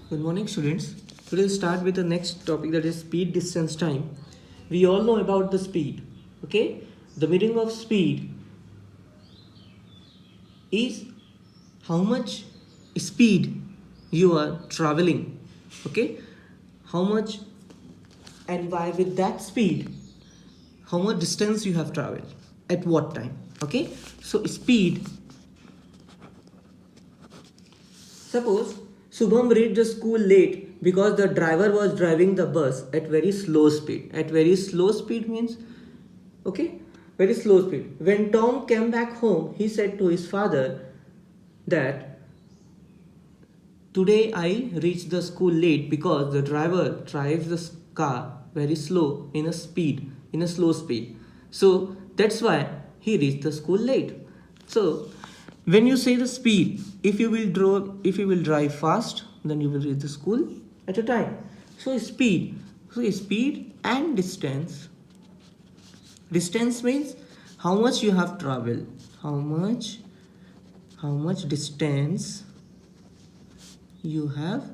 Good morning, students. Today we'll start with the next topic, that is speed, distance, time. We all know about the speed. Okay, the meaning of speed is how much speed you are traveling. Okay, how much and why with that speed, how much distance you have traveled at what time. Okay, so speed. Suppose Subham reached the school late because the driver was driving the bus at very slow speed. At very slow speed means, okay, very slow speed. When Tom came back home, he said to his father that today I reached the school late because the driver drives the car very slow in a slow speed. So that's why he reached the school late. So when you say the speed, if you will drive fast, then you will reach the school at a time. So speed and distance. Distance means how much you have traveled. How much distance you have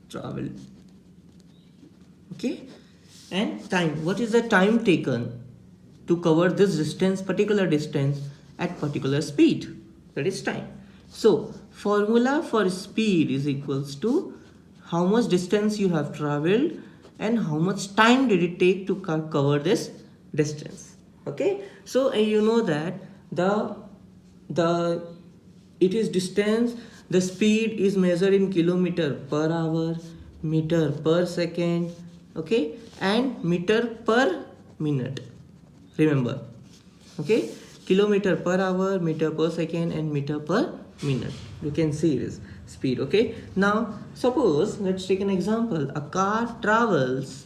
traveled. Okay? And time. What is the time taken to cover this distance, particular distance at particular speed? That is time. So formula for speed is equals to how much distance you have traveled and how much time did it take to cover this distance. Okay, so you know that the it is distance, the speed is measured in kilometer per hour, meter per second, okay, and meter per minute. Remember, okay, kilometer per hour, meter per second, and meter per minute. You can see this speed. Okay, now suppose let's take an example. A car travels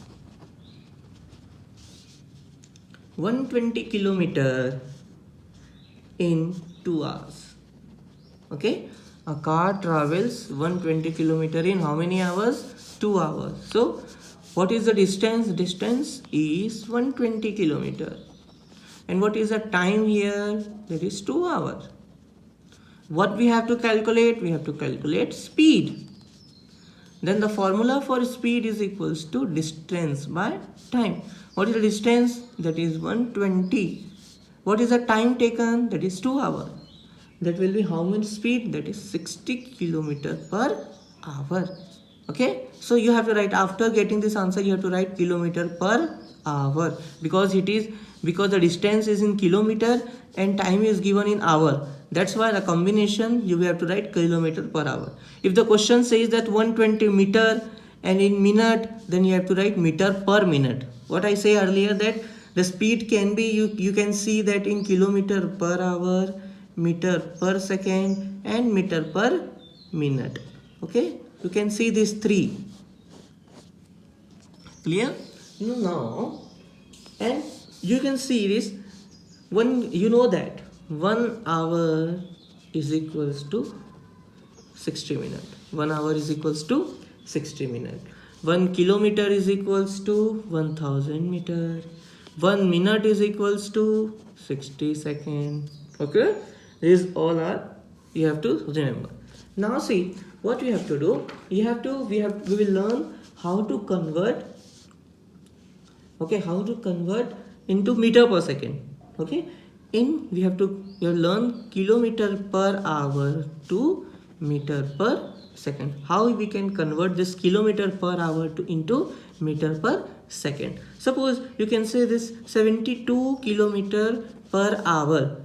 120 kilometer in 2 hours. Okay, a car travels 120 kilometer in how many hours? 2 hours. So what is the distance? Distance is 120 kilometer. And what is the time here? That is 2 hours. What we have to calculate? We have to calculate speed. Then the formula for speed is equals to distance by time. What is the distance? That is 120. What is the time taken? That is 2 hours. That will be how much speed? That is 60 kilometer per hour. Okay, so you have to write, after getting this answer, you have to write kilometer per hour, because the distance is in kilometer and time is given in hour. That's why the combination you have to write kilometer per hour. If the question says that 120 meter and in minute, then you have to write meter per minute. What I say earlier, that the speed can be, you can see that in kilometer per hour, meter per second, and meter per minute. Okay, you can see these three. Clear? Now, and you can see this one, you know that 1 hour is equals to 60 minutes. 1 hour is equals to 60 minutes. 1 kilometer is equals to 1000 meter. 1 minute is equals to 60 seconds. Okay, these all are, you have to remember. Now see what we have to do. We will learn how to convert. Okay, how to convert into meter per second. Okay, we have to learn kilometer per hour to meter per second. How we can convert this kilometer per hour into meter per second? Suppose you can say this 72 kilometer per hour.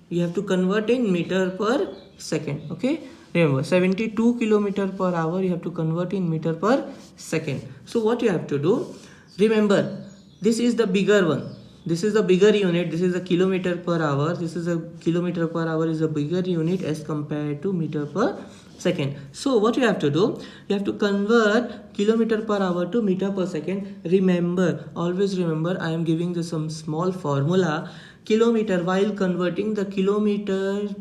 You have to convert in meter per second. Okay, remember 72 kilometer per hour you have to convert in meter per second. So what you have to do? Remember, this is the bigger one. This is the bigger unit. This is a kilometer per hour. This is a kilometer per hour is a bigger unit as compared to meter per second. So what you have to do? You have to convert kilometer per hour to meter per second. Remember, always remember, I am giving you some small formula. Kilometer, while converting the kilometer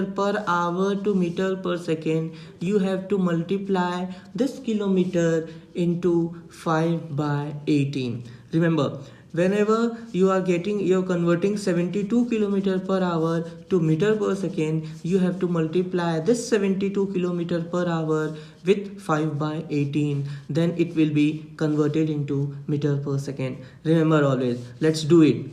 per hour to meter per second, you have to multiply this kilometer into 5 by 18. Remember, Whenever you're converting 72 kilometer per hour to meter per second, you have to multiply this 72 kilometer per hour with 5 by 18. Then it will be converted into meter per second. Remember always, let's do it.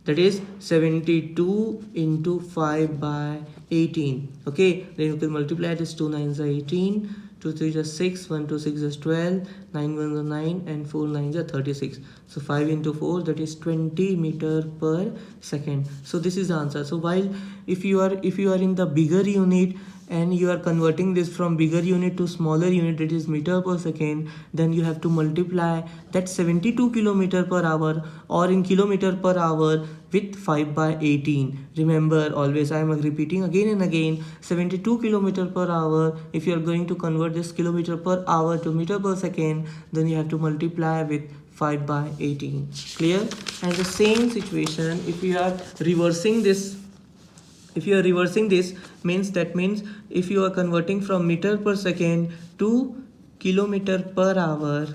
That is 72 into 5 by 18. Okay, then you can multiply this. 2 9s are 18, 2 3 is 6, 1 2 6 is 12, 9 1 is 9, and 4 9s are 36. So 5 into 4, that is 20 meter per second. So this is the answer. So while if you are in the bigger unit and you are converting this from bigger unit to smaller unit, that is meter per second, then you have to multiply that 72 kilometer per hour or in kilometer per hour with 5 by 18. Remember always, I am repeating again and again, 72 kilometer per hour. If you are going to convert this kilometer per hour to meter per second, then you have to multiply with 5 by 18. Clear? And the same situation, if you are reversing this, means if you are converting from meter per second to kilometer per hour,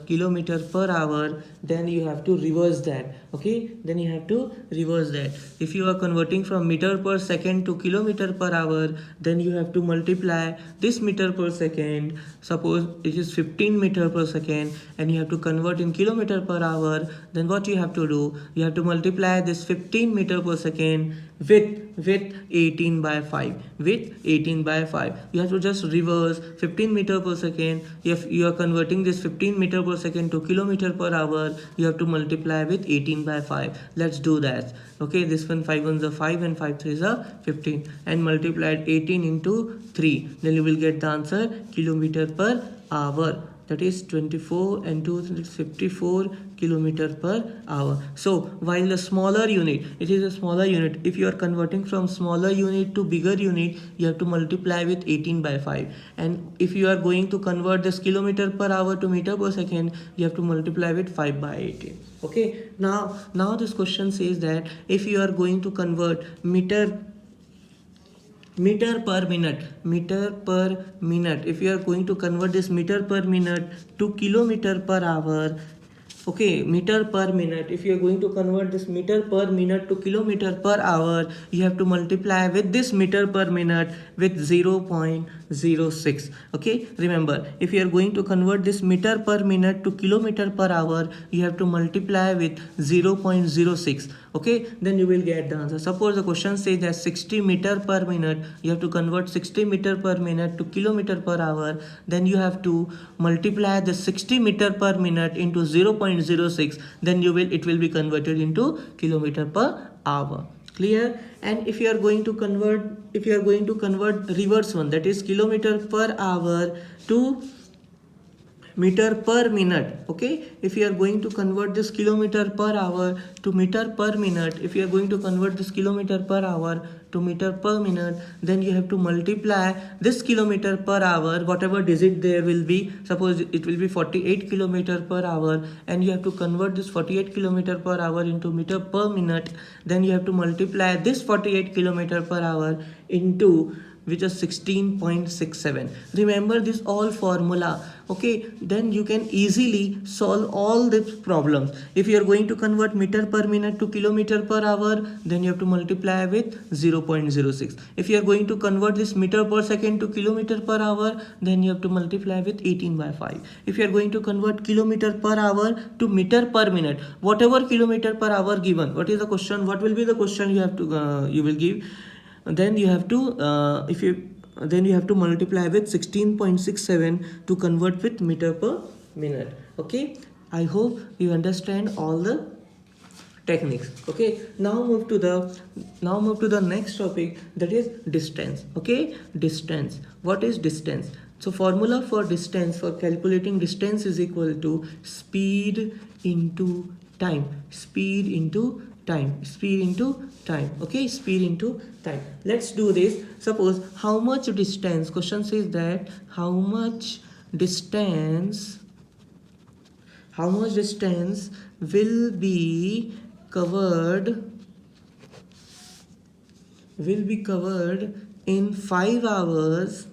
then you have to reverse that. Okay, then you have to reverse that. If you are converting from meter per second to kilometer per hour, then you have to multiply this meter per second. Suppose it is 15 meter per second and you have to convert in kilometer per hour. Then what you have to do, you have to multiply this 15 meter per second with 18 by 5. You have to just reverse 15 meter per second. If you are converting this 15 meter per second to kilometer per hour, you have to multiply with 18 by 5. Let's do that. Okay, this one 5 ones are 5 and 5 3s are 15, and multiplied 18 into 3, then you will get the answer kilometer per hour. That is 24 and 2 is 54 kilometer per hour. So while the smaller unit, it is a smaller unit. If you are converting from smaller unit to bigger unit, you have to multiply with 18 by 5. And if you are going to convert this kilometer per hour to meter per second, you have to multiply with 5 by 18. Okay, now this question says that if you are going to convert meter per minute, if you are going to convert this meter per minute to kilometer per hour, okay, meter per minute, if you are going to convert this meter per minute to kilometer per hour, you have to multiply with this meter per minute with 0.06. okay, remember, if you are going to convert this meter per minute to kilometer per hour, you have to multiply with 0.06. okay, then you will get the answer. Suppose the question says that 60 meter per minute, you have to convert 60 meter per minute to kilometer per hour, then you have to multiply the 60 meter per minute into 0.06, then it will be converted into kilometer per hour. Clear? And if you are going to convert reverse one, that is kilometer per hour to meter per minute. Okay, if you are going to convert this kilometer per hour to meter per minute, if you are going to convert this kilometer per hour to meter per minute, then you have to multiply this kilometer per hour, whatever digit there will be. Suppose it will be 48 kilometer per hour, and you have to convert this 48 kilometer per hour into meter per minute. Then you have to multiply this 48 kilometer per hour into which is 16.67. remember this all formula. Okay, then you can easily solve all the problems. If you are going to convert meter per minute to kilometer per hour, then you have to multiply with 0.06. if you are going to convert this meter per second to kilometer per hour, then you have to multiply with 18 by 5. if you are going to convert kilometer per hour to meter per minute, whatever kilometer per hour given, what is the question, what will be the question you have to you will give, then you have to multiply with 16.67 to convert with meter per minute. Okay, I hope you understand all the techniques. Okay, now move to the next topic, that is distance. Okay, distance. What is distance? So formula for distance, for calculating distance, is equal to speed into time. Okay, speed into time. Let's do this. Suppose how much distance, question says that how much distance will be covered in 5 hours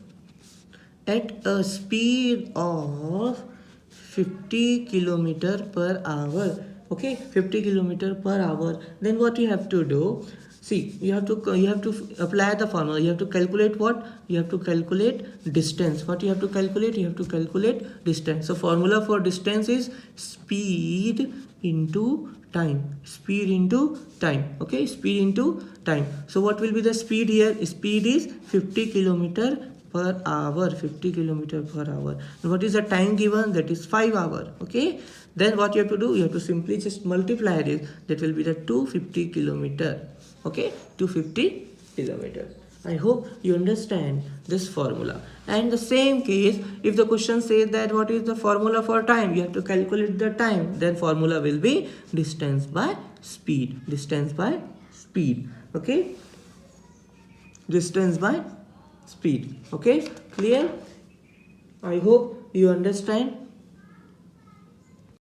at a speed of 50 kilometer per hour. okay, 50 kilometer per hour, then what you have to do, see, you have to apply the formula. You have to calculate what? You have to calculate distance. What you have to calculate? You have to calculate distance. So formula for distance is speed into time. Speed into time. Okay, speed into time. So what will be the speed here? Speed is 50 kilometer per hour. 50 kilometer per hour. And what is the time given? That is 5 hours. Okay. Then what you have to do? You have to simply just multiply this. That will be the 250 kilometer. Okay, 250 kilometers. I hope you understand this formula. And the same case, if the question says that what is the formula for time, you have to calculate the time. Then formula will be distance by speed. Distance by speed. Okay, distance by speed. Okay, clear? I hope you understand